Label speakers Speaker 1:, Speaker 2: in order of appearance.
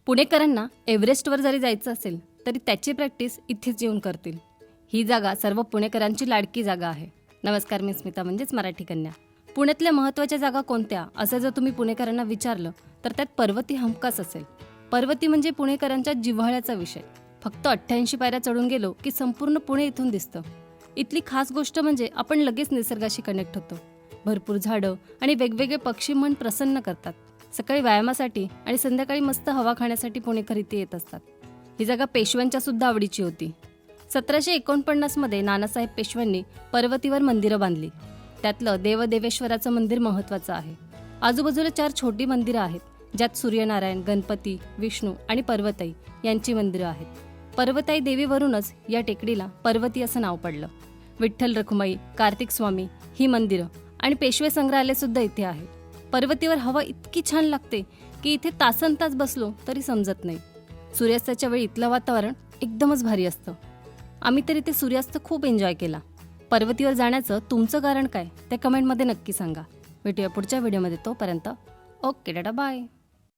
Speaker 1: पुणेकरांना एव्हरेस्टवर जरी जायचं असेल तरी त्याची प्रॅक्टिस इथेच येऊन करतील. ही जागा सर्व पुणेकरांची लाडकी जागा आहे. नमस्कार, मी स्मिता म्हणजेच मराठी कन्या. पुण्यातल्या महत्त्वाच्या जागा कोणत्या असं जर तुम्ही पुणेकरांना विचारलं तर त्यात पर्वती हमखास असेल. पर्वती म्हणजे पुणेकरांच्या जिव्हाळ्याचा विषय. फक्त 88 पायऱ्या चढून गेलो की संपूर्ण पुणे इथून दिसतं. इथली खास गोष्ट म्हणजे आपण लगेच निसर्गाशी कनेक्ट होतो. भरपूर झाडं आणि वेगवेगळे पक्षी मन प्रसन्न करतात. सकाळी व्यायामासाठी आणि संध्याकाळी मस्त हवा खाण्यासाठी पुणेकर इथे येत असतात. ही जागा पेशव्यांच्या सुद्धा आवडीची होती. 1749 मध्ये नानासाहेब पेशव्यांनी पर्वतीवर मंदिरं बांधली. त्यातलं देवदेवेश्वराचं मंदिर महत्त्वाचं आहे. आजूबाजूला 4 छोटी मंदिरं आहेत, ज्यात सूर्यनारायण, गणपती, विष्णू आणि पर्वताई यांची मंदिरं आहेत. पर्वताई देवीवरूनच या टेकडीला पर्वती असं नाव पडलं. विठ्ठल रखुमाई, कार्तिक स्वामी ही मंदिरं आणि पेशवे संग्रहालय सुद्धा इथे आहे. पर्वतीवर हवा इतकी छान लागते की इथे तासनतास बसलो तरी समजत नाही. सूर्यास्ताच्या वेळी इथलं वातावरण एकदमच भारी असतं. आम्ही तर इथे सूर्यास्त खूप एन्जॉय केला. पर्वतीवर जाण्याचं तुमचं कारण काय ते कमेंटमध्ये नक्की सांगा. भेटूया पुढच्या व्हिडिओमध्ये. तोपर्यंत ओके, टाटा, बाय.